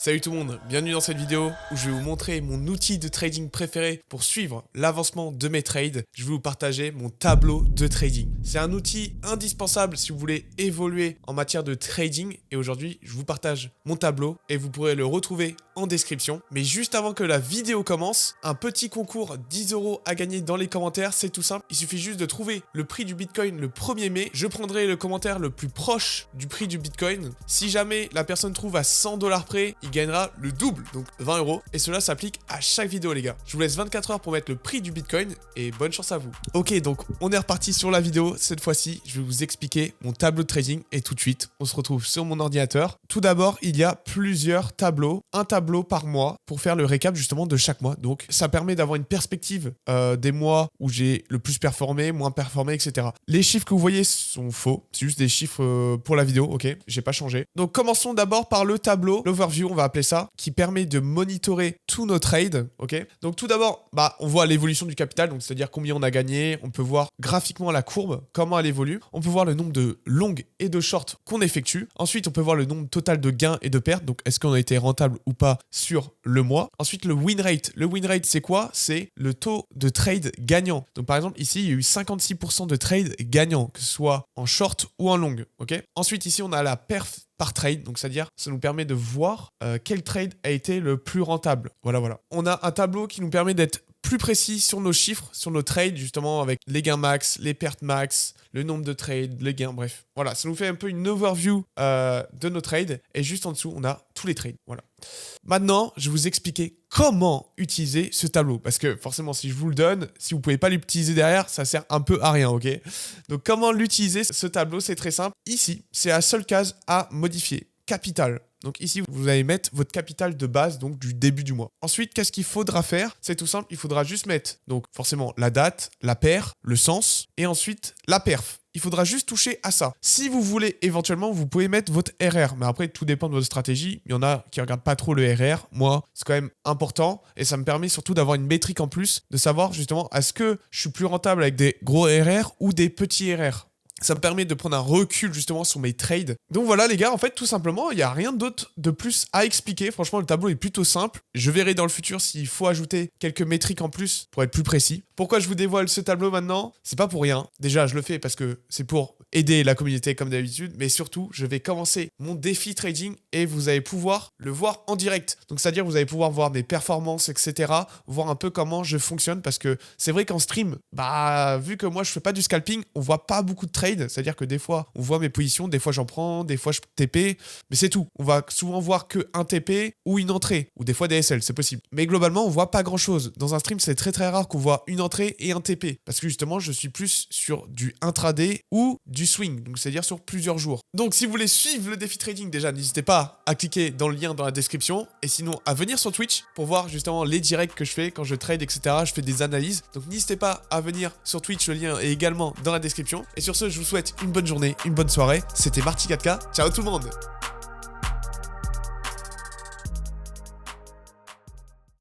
Salut tout le monde, bienvenue dans cette vidéo où je vais vous montrer mon outil de trading préféré pour suivre l'avancement de mes trades. Je vais vous partager mon tableau de trading. C'est un outil indispensable si vous voulez évoluer en matière de trading et aujourd'hui je vous partage mon tableau et vous pourrez le retrouver en description. Mais juste avant que la vidéo commence, un petit concours 10 € à gagner dans les commentaires, c'est tout simple. Il suffit juste de trouver le prix du Bitcoin le 1er mai. Je prendrai le commentaire le plus proche du prix du Bitcoin. Si jamais la personne trouve à 100 $ près, il gagnera le double, donc 20 €. Et cela s'applique à chaque vidéo les gars. Je vous laisse 24 heures pour mettre le prix du Bitcoin et bonne chance à vous. Ok, donc on est reparti sur la vidéo. Cette fois-ci, je vais vous expliquer mon tableau de trading et tout de suite, on se retrouve sur mon ordinateur. Tout d'abord, il y a plusieurs tableaux, un tableau par mois pour faire le récap justement de chaque mois. Donc ça permet d'avoir une perspective des mois où j'ai le plus performé, moins performé, etc. Les chiffres que vous voyez sont faux, c'est juste des chiffres pour la vidéo, ok, j'ai pas changé. Donc commençons d'abord par le tableau, l'overview on va appeler ça, qui permet de monitorer tous nos trades, ok. Donc tout d'abord, on voit l'évolution du capital, donc c'est-à-dire combien on a gagné, on peut voir graphiquement la courbe, comment elle évolue, on peut voir le nombre de longues et de shorts qu'on effectue. Ensuite, on peut voir le nombre total de gains et de pertes, donc est-ce qu'on a été rentable ou pas sur le mois. Ensuite, le win rate. Le win rate, c'est quoi? C'est le taux de trade gagnant. Donc par exemple, ici, il y a eu 56% de trade gagnant, que ce soit en short ou en long, ok. Ensuite, ici, on a la perf par trade, donc c'est-à-dire ça nous permet de voir quel trade a été le plus rentable. Voilà. On a un tableau qui nous permet d'être plus précis sur nos chiffres, sur nos trades, justement avec les gains max, les pertes max, le nombre de trades, les gains, bref. Voilà, ça nous fait un peu une overview de nos trades. Et juste en dessous, on a tous les trades. Voilà. Maintenant, je vais vous expliquer comment utiliser ce tableau. Parce que forcément, si je vous le donne, si vous ne pouvez pas l'utiliser derrière, ça sert un peu à rien, ok? Donc, comment l'utiliser, ce tableau, c'est très simple. Ici, c'est la seule case à modifier. Capital. Donc ici, vous allez mettre votre capital de base, donc du début du mois. Ensuite, qu'est-ce qu'il faudra faire? C'est tout simple, il faudra juste mettre, donc forcément, la date, la paire, le sens, et ensuite la perf. Il faudra juste toucher à ça. Si vous voulez, éventuellement, vous pouvez mettre votre RR. Mais après, tout dépend de votre stratégie. Il y en a qui ne regardent pas trop le RR. Moi, c'est quand même important. Et ça me permet surtout d'avoir une métrique en plus, de savoir justement, est-ce que je suis plus rentable avec des gros RR ou des petits RR? Ça me permet de prendre un recul justement sur mes trades. Donc voilà les gars, en fait tout simplement, il n'y a rien d'autre de plus à expliquer. Franchement, le tableau est plutôt simple. Je verrai dans le futur s'il faut ajouter quelques métriques en plus pour être plus précis. Pourquoi je vous dévoile ce tableau maintenant? C'est pas pour rien. Déjà, je le fais parce que c'est pour aider la communauté comme d'habitude. Mais surtout, je vais commencer mon défi trading et vous allez pouvoir le voir en direct. Donc c'est-à-dire vous allez pouvoir voir mes performances, etc. Voir un peu comment je fonctionne parce que c'est vrai qu'en stream, vu que moi je fais pas du scalping, on voit pas beaucoup de trades. C'est-à-dire que des fois, on voit mes positions, des fois j'en prends, des fois je TP, mais c'est tout. On va souvent voir que un TP ou une entrée, ou des fois des SL, c'est possible. Mais globalement, on voit pas grand-chose. Dans un stream, c'est très très rare qu'on voit une entrée et un TP, parce que justement, je suis plus sur du intraday ou du swing, donc c'est-à-dire sur plusieurs jours. Donc si vous voulez suivre le défi trading, déjà, n'hésitez pas à cliquer dans le lien dans la description, et sinon à venir sur Twitch pour voir justement les directs que je fais quand je trade, etc. Je fais des analyses, donc n'hésitez pas à venir sur Twitch, le lien est également dans la description. Et sur ce, je vous souhaite une bonne journée, une bonne soirée. C'était Marty 4K. Ciao tout le monde!